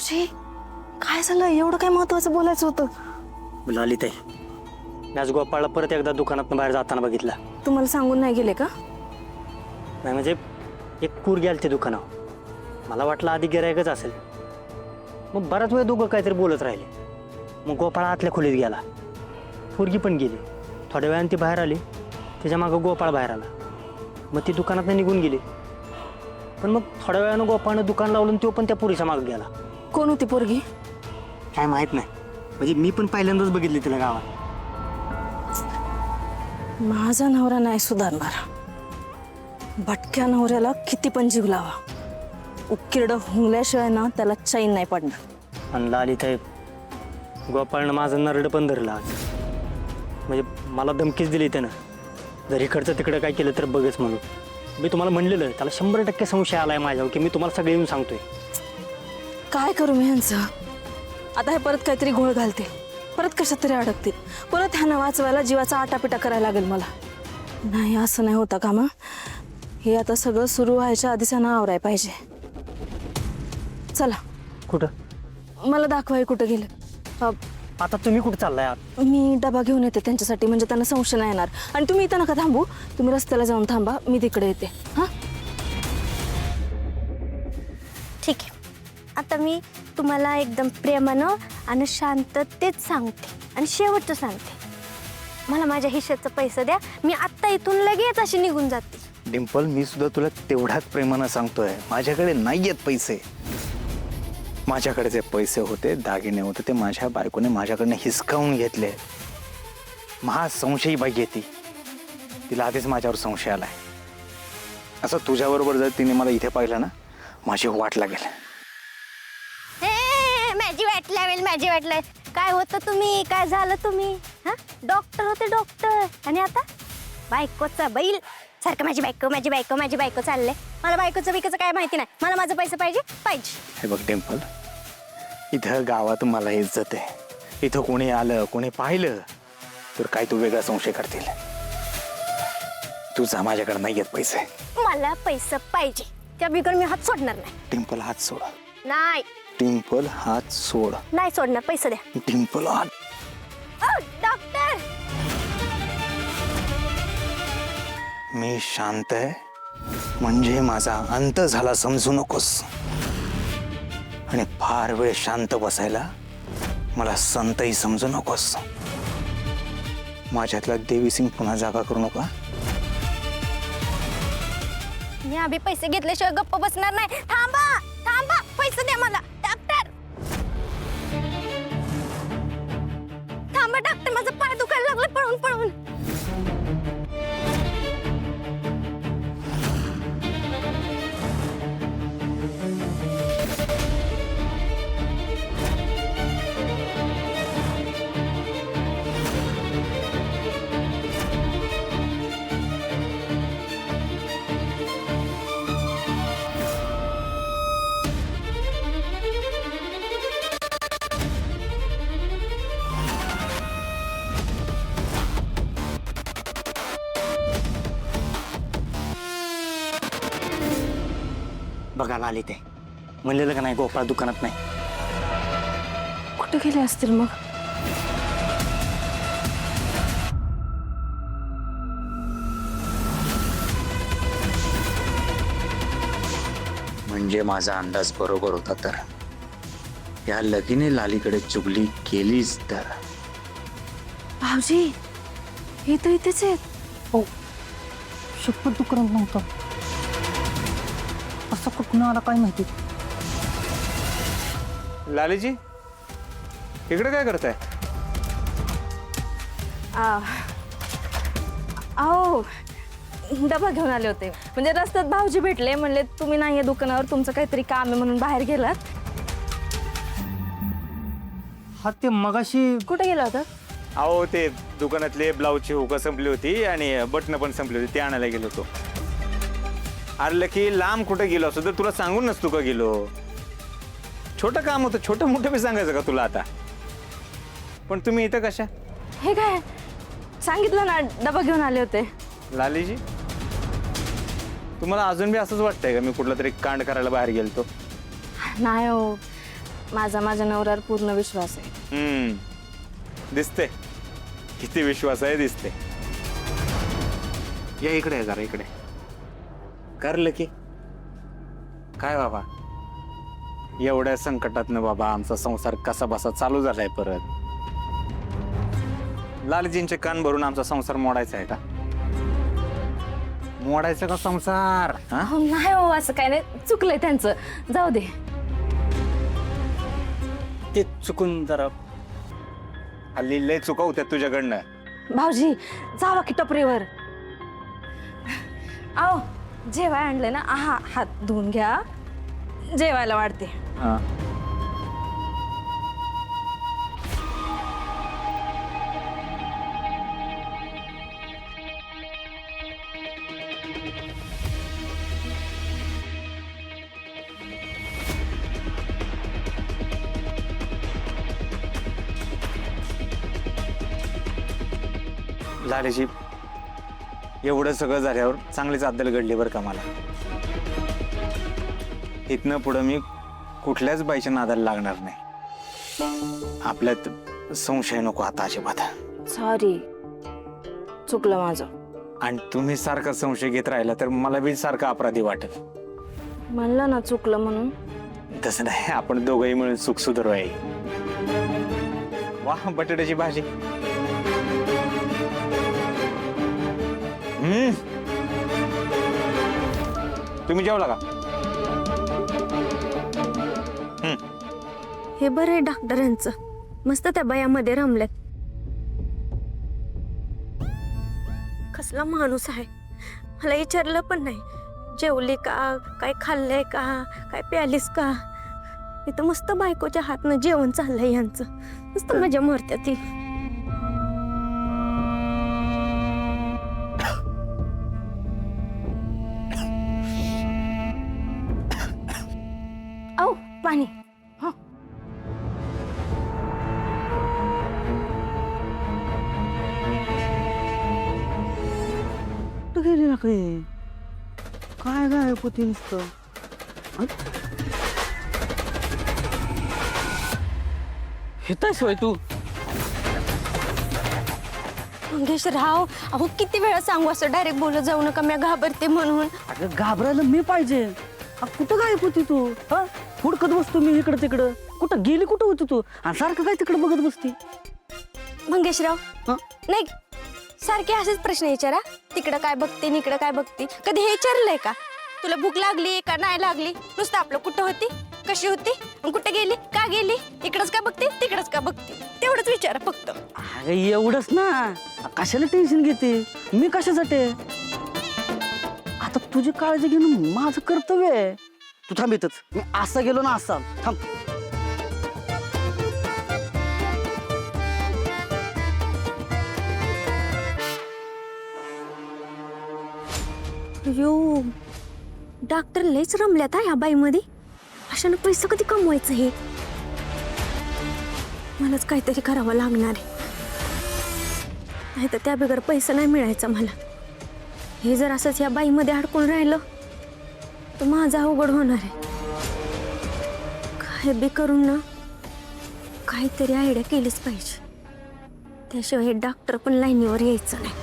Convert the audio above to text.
भाऊजी काय झालं? एवढं काय महत्वाचं बोलायचं होतं? लाली ताई, मी आज गोपाळला परत एकदा दुकानातून बाहेर जाताना बघितला. तुम्हाला सांगून नाही गेले का? नाही म्हणजे एक कूर गेल ते दुकानावर. मला वाटलं आधी गिरायकच असेल. मग बराच वेळ दोघं काहीतरी बोलत राहिले. मग गोपाळ आतल्या खोलीत गेला. पोरगी पण गेली. थोड्या वेळाने ती बाहेर आली. त्याच्या मागं गोपाळ बाहेर आला. मग ती दुकानात निघून गेली. पण मग थोड्या वेळानं गोपाळनं दुकान लावलं, तो पण त्या पोरीच्या मागं गेला. कोण होती पोरगी? काय माहित नाही, म्हणजे मी पण पहिल्यांदाच बघितली तिला गावात. माझा नवरा नाही सुधारणार. भटक्या नवऱ्याला किती पण जीव लावा, उकिरडं हुंगल्याशिवाय ना त्याला चैन नाही पडणार. आणि लाली ताई, गोपाळनं माझं नरड पण धरलं आज. म्हणजे मला धमकीच दिली त्यानं, जर इकडचं तिकडं काय केलं तर बघच म्हणून. मी तुम्हाला म्हणलेलं त्याला 100% संशय आलाय माझ्यावर, की मी तुम्हाला सगळे येऊन सांगतोय. काय करू मी ह्यांचं? आता हे परत काहीतरी घोळ घालते, परत कशात तरी अडकतील, परत ह्यांना वाचवायला जीवाचा आटापिटा करायला लागेल मला. नाही, असं नाही होता का मग? हे आता सगळं सुरू व्हायच्या आधीच ह्यांना आवराय पाहिजे. चला. कुठं? मला दाखवाय कुठं गेलं. आता तुम्ही कुठं चाललाय आत? मी डबा घेऊन येते त्यांच्यासाठी, म्हणजे त्यांना संशय नाही येणार. आणि तुम्ही इथं नका थांबू, तुम्ही रस्त्याला जाऊन थांबा, मी तिकडे येते. हां, ठीक आहे. आता मी तुम्हाला एकदम प्रेमानं आणि शांततेत सांगते आणि शेवटचं सांगते. मला माझ्या हिश्श्याचं पैसे द्या, मी आत्ता इथून लगेच अशी निघून जाते. डिंपल, मी सुद्धा तुला तेवढ्याच प्रेमानं सांगतोय, माझ्याकडे नाही आहेत पैसे. माझ्याकडे जे पैसे होते, दागिने होते, ते माझ्या बायकोने माझ्याकडनं हिसकावून घेतले. महासंशयी बाई येते, तिला आधीच माझ्यावर संशय आलाय. असं तुझ्याबरोबर जर तिने मला इथे पाहिलं ना, माझी वाट लागेल. माझी वाट लावेल, माझी वाट लावेल. काय होतं तुम्ही? काय झालं तुम्ही? हा, डॉक्टर होते डॉक्टर, आणि आता बायकोचा बैल सारखं माझी बायको माझी बायको माझी बायको चाललंय. मला बायकोचं बिकोचं काय माहिती नाही, मला माझं पैसे पाहिजे पाहिजे. हे बघ डिंपल, इथं गावात मला इज्जत आहे. इथं कोणी आलं, कोणी पाहिलं तर काय तू वेगळा संशय करतील. तुझा माझ्याकडे नाही आहेत पैसे. मला पैसे पाहिजे, त्या बिगर मी हात सोडणार नाही. डिंपल, हात सोड. नाही डिंपल, हात सोड. नाही सोडणार, पैसे द्या. डिंपल, हात. ओ डॉक्टर, मी शांत आहे म्हणजे माझा अंत झाला समजू नकोस. आणि फार वेळ शांत बसायला मला संतही समजू नकोस. माझ्यातला देवीसिंग पुन्हा जागा करू नका. मी आधी पैसे घेतल्याशिवाय गप्प बसणार नाही. थांबा थांबा, पैसे द्या मला. डॉक्टर थांबा, डॉक्टर माझं पाय दुखायला लागलं पळून पळून. बघा लाली ताई, म्हणलेलं का नाही गोपाळ दुकानात नाही. कुठे गेले असतील मग? म्हणजे माझा अंदाज बरोबर होता तर या लगीने लालीकडे चुगली केलीच तर. भाऊजी, हे तर इथेच आहेत. हो, शपथ दुकानात नव्हतं. असं कुठून आला काय माहिती. लालीजी, इकडे काय करताय? अहो, डबा घेऊन आले होते. म्हणजे रस्त्यात भाऊजी भेटले, म्हणले तुम्ही नाही आहे दुकानावर, तुमचं काहीतरी काम आहे म्हणून बाहेर गेलात. हा, ते मगाशी कुठे गेला होता? अहो, ते दुकानातले ब्लाऊजची हुकं संपली होती आणि बटणं पण संपली होती, ते आणायला गेलो होतो. अरे की लांब कुठं गेलो असतो तर तुला सांगून नसतो का गेलो. छोटं काम होतं, छोटं मोठं बी सांगायचं का तुला आता? पण तुम्ही इथं कशा? हे काय सांगितलं ना, डबा घेऊन आले होते. लालीजी, तुम्हाला अजून बी असंच वाटतंय का मी कुठला तरी कांड करायला बाहेर गेलतो? नाही हो, माझा माझ्या नवऱ्यावर पूर्ण विश्वास आहे. दिसते किती विश्वास आहे दिसते. या इकडे जरा इकडे. करलं की काय बाबा, एवढ्या संकटातनं बाबा आमचा संसार कसा बसा चालू झालाय परत. लालजींचे कान भरून आमचा संसार मोडायचा आहे का? मोडायचा का संसार? हा? अहो, नाही हो, असं काय नाही, चुकलंय त्यांचं, जाऊ दे. ते चुकून जरा हल्ली लय चुका होत्या तुझ्याकडनं. भाऊजी जावा की टपरीवर. आओ जेवाय आणलं ना, हात धुवून घ्या, जेवायला वाढते. हा. लालेजी, एवढं सगळं झाल्यावर चांगलीच अद्दल घडली बरं का मला. इथनं पुढं मी कुठल्याच बाईच्या नादाला लागणार नाही. आपल्यात संशय नको आता अजिबात. सॉरी, चुकलं माझं. आणि तुम्ही सारखा संशय घेत राहिला तर मला बी सारखा अपराधी वाटेल. म्हणलं ना चुकलं म्हणून. तसं नाही, आपण दोघंही मिळून सुख सुधारू आहे. वा, बटाट्याची भाजी. तुम्ही जेवला का? हे बरं आहे डॉक्टरांचं, मस्त त्या बायामध्ये रमल्यात. कसला माणूस आहे, मला विचारलं पण नाही जेवली का, काय खाल्लंय का, काय प्यालीस का. इथं मस्त बायकोच्या हातनं जेवण चाललंय यांचं, मस्त मजा मारत्या ती. आओ पाणी. हा, कुठं गेली ना काही? काय काय पोती नुसतं? हेताय सोय तू? मंगेशराव, अहो किती वेळा सांगू असं डायरेक्ट बोलत जाऊ नका, मी घाबरते म्हणून. अगं घाबरायला मी पाहिजे. कुठं गायब होती तू? हा, हुडकत बसतो मी इकडं तिकडं. कुठं गेली, कुठं होती तू? आणि सारखं काय तिकडं बघत बसती? मंगेशराव, हं? नाही सारखे असेच प्रश्न विचारा, तिकडं काय बघते आणि इकडं काय बघते. कधी हे विचारलंय का तुला भूक लागली का नाही लागली? नुसतं आपलं कुठं होती, कशी होती, आणि कुठे गेली, का गेली, इकडंच का बघते, तिकडंच का बघते, तेवढंच विचारा फक्त. अगं एवढंच ना, कशाला टेन्शन घेते? मी कशासाठी? आता तुझी काळजी घेणं माझं कर्तव्य आहे. तू थांब इथंच, मी असं गेलो ना असा थांब. यो डॉक्टर लयच रमल्यात ह्या बाईमध्ये. अशानं पैसे कधी कमवायचं हे? मलाच काहीतरी करावं लागणार आहे, नाही तर त्या बिगर पैसा नाही मिळायचा मला. हे जर असंच या बाईमध्ये अडकून राहिलं तर माझं अवघड होणार आहे. काय बी करून ना काहीतरी आयडिया केलीच पाहिजे, त्याशिवाय हे डॉक्टर पण लाईनीवर यायचं नाही.